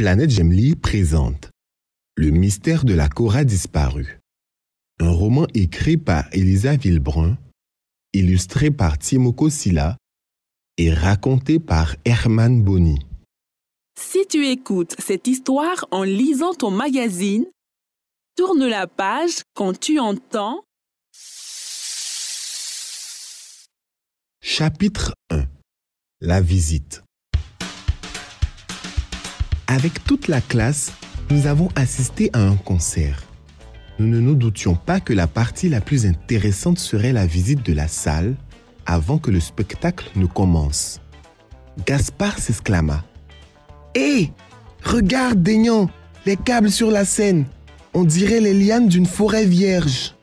Planète Gemly présente Le mystère de la Cora disparue. Un roman écrit par Elisa Villebrun, illustré par Timoko Silla et raconté par Herman Boni. Si tu écoutes cette histoire en lisant ton magazine, tourne la page quand tu entends Chapitre 1. La visite. Avec toute la classe, nous avons assisté à un concert. Nous ne nous doutions pas que la partie la plus intéressante serait la visite de la salle avant que le spectacle ne commence. Gaspard s'exclama. « Hé, regarde, Daignan, les câbles sur la scène. On dirait les lianes d'une forêt vierge. »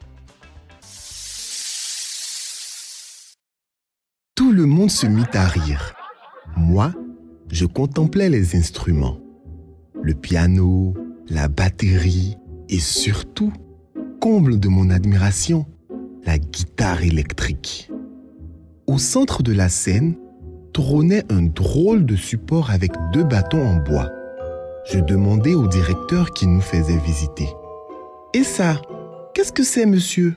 Tout le monde se mit à rire. Moi, je contemplais les instruments. Le piano, la batterie et surtout, comble de mon admiration, la guitare électrique. Au centre de la scène, trônait un drôle de support avec 2 bâtons en bois. Je demandai au directeur qui nous faisait visiter. « Et ça, qu'est-ce que c'est, monsieur ?»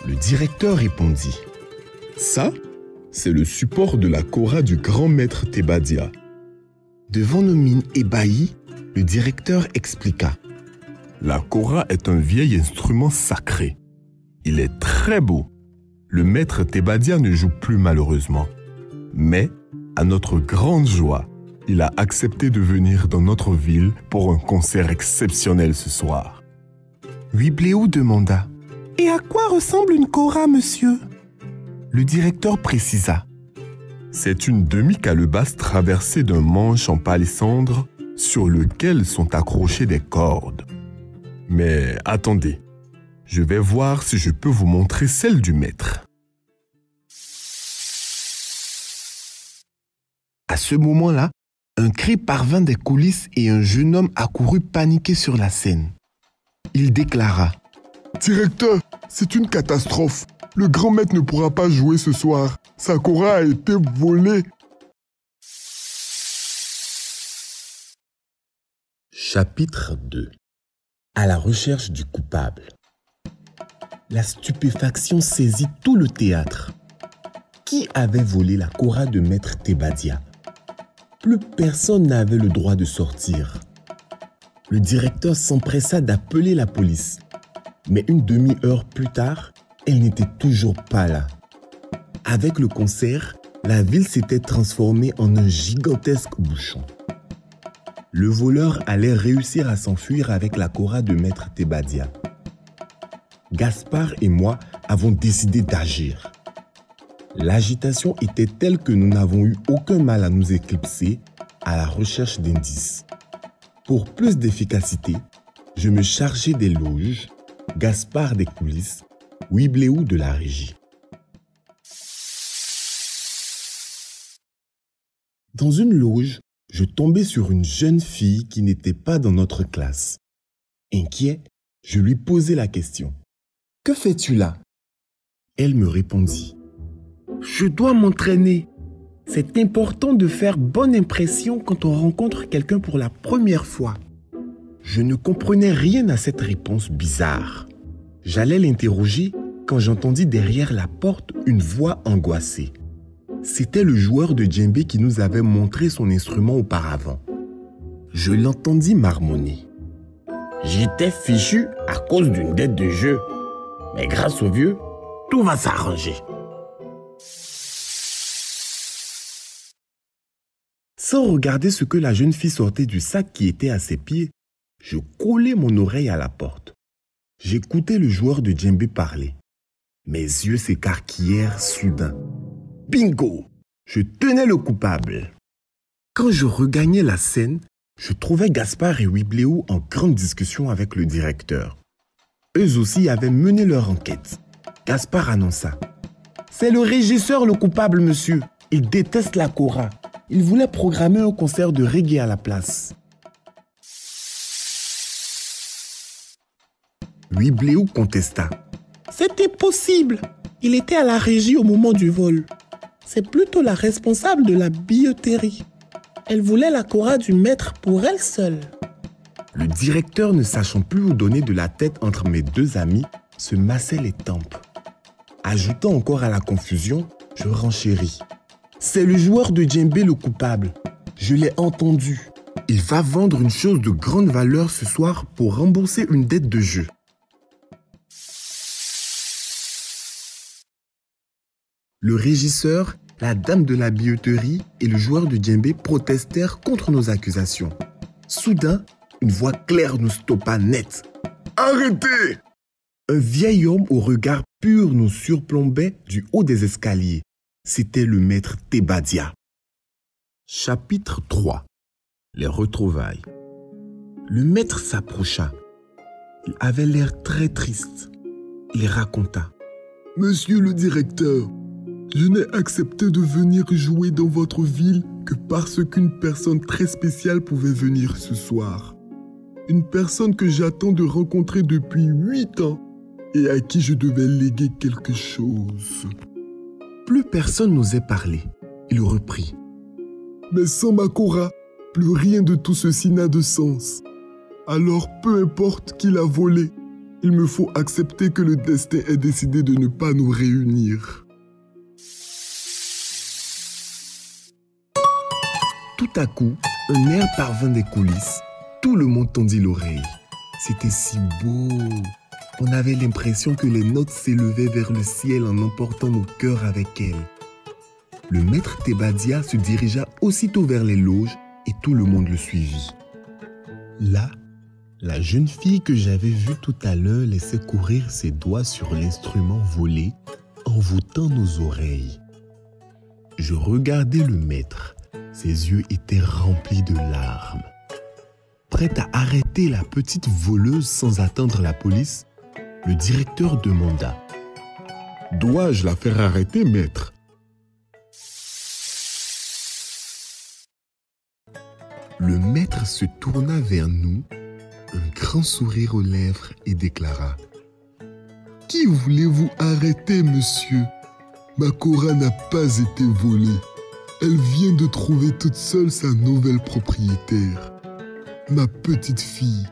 Le directeur répondit. « Ça, c'est le support de la Cora du grand maître Tebadia. » Devant nos mines ébahies, le directeur expliqua. « La Cora est un vieil instrument sacré. Il est très beau. Le maître Tebadia ne joue plus malheureusement. Mais, à notre grande joie, il a accepté de venir dans notre ville pour un concert exceptionnel ce soir. » Huibléou demanda. « Et à quoi ressemble une Cora, monsieur ?» Le directeur précisa. « C'est une demi-calebasse traversée d'un manche en palissandre sur lequel sont accrochées des cordes. Mais attendez, je vais voir si je peux vous montrer celle du maître. » À ce moment-là, un cri parvint des coulisses et un jeune homme accourut paniqué sur la scène. Il déclara. « Directeur, c'est une catastrophe. Le grand maître ne pourra pas jouer ce soir. Sa Cora a été volée. » Chapitre 2. À la recherche du coupable. La stupéfaction saisit tout le théâtre. Qui avait volé la Cora de maître Tebadia? Plus personne n'avait le droit de sortir. Le directeur s'empressa d'appeler la police. Mais une demi-heure plus tard, elle n'était toujours pas là. Avec le concert, la ville s'était transformée en un gigantesque bouchon. Le voleur allait réussir à s'enfuir avec la Cora de maître Tebadia. Gaspard et moi avons décidé d'agir. L'agitation était telle que nous n'avons eu aucun mal à nous éclipser à la recherche d'indices. Pour plus d'efficacité, je me chargeai des loges, Gaspard des coulisses, Huibléou de la régie. Dans une loge, je tombai sur une jeune fille qui n'était pas dans notre classe. Inquiet, je lui posai la question. « Que fais-tu là ?» Elle me répondit. « Je dois m'entraîner. C'est important de faire bonne impression quand on rencontre quelqu'un pour la première fois. » Je ne comprenais rien à cette réponse bizarre. J'allais l'interroger quand j'entendis derrière la porte une voix angoissée. C'était le joueur de djembé qui nous avait montré son instrument auparavant. Je l'entendis marmonner. « J'étais fichu à cause d'une dette de jeu. Mais grâce au vieux, tout va s'arranger. » Sans regarder ce que la jeune fille sortait du sac qui était à ses pieds, je collai mon oreille à la porte. J'écoutais le joueur de djembé parler. Mes yeux s'écarquillèrent soudain. Bingo! Je tenais le coupable. Quand je regagnais la scène, je trouvais Gaspard et Huibléou en grande discussion avec le directeur. Eux aussi avaient mené leur enquête. Gaspard annonça. « C'est le régisseur le coupable, monsieur. Il déteste la Cora. Il voulait programmer un concert de reggae à la place. » Huibléou contesta. « C'est impossible. Il était à la régie au moment du vol. c'est plutôt la responsable de la billetterie. Elle voulait la Cora du maître pour elle seule. Le directeur, ne sachant plus où donner de la tête entre mes deux amis, se massait les tempes. Ajoutant encore à la confusion, je renchéris. C'est le joueur de djembé le coupable. Je l'ai entendu. Il va vendre une chose de grande valeur ce soir pour rembourser une dette de jeu. Le régisseur, la dame de la billetterie et le joueur de djembé protestèrent contre nos accusations. Soudain, une voix claire nous stoppa net. « Arrêtez !» Un vieil homme au regard pur nous surplombait du haut des escaliers. C'était le maître Tebadia. Chapitre 3. Les retrouvailles. Le maître s'approcha. Il avait l'air très triste. Il raconta. « Monsieur le directeur, je n'ai accepté de venir jouer dans votre ville que parce qu'une personne très spéciale pouvait venir ce soir. Une personne que j'attends de rencontrer depuis 8 ans et à qui je devais léguer quelque chose. » Plus personne n'osait parler. Il reprit. « Mais sans ma Cora, plus rien de tout ceci n'a de sens. Alors peu importe qui l'a volé, il me faut accepter que le destin ait décidé de ne pas nous réunir. » Tout à coup, un air parvint des coulisses. Tout le monde tendit l'oreille. C'était si beau. On avait l'impression que les notes s'élevaient vers le ciel en emportant nos cœurs avec elles. Le maître Tebadia se dirigea aussitôt vers les loges et tout le monde le suivit. Là, la jeune fille que j'avais vue tout à l'heure laissait courir ses doigts sur l'instrument volé, envoûtant nos oreilles. Je regardais le maître. Ses yeux étaient remplis de larmes. Prêt à arrêter la petite voleuse sans attendre la police, le directeur demanda. « Dois-je la faire arrêter, maître ?» Le maître se tourna vers nous, un grand sourire aux lèvres et déclara. « Qui voulez-vous arrêter, monsieur? Ma Cora n'a pas été volée. Elle vient de trouver toute seule sa nouvelle propriétaire, ma petite fille,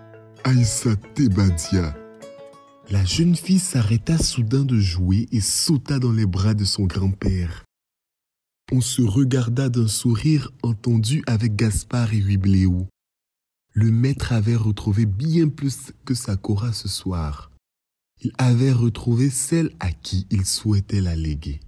Aïssa Tebadia. » La jeune fille s'arrêta soudain de jouer et sauta dans les bras de son grand-père. On se regarda d'un sourire entendu avec Gaspard et Huibléou. Le maître avait retrouvé bien plus que sa Cora ce soir. Il avait retrouvé celle à qui il souhaitait la léguer.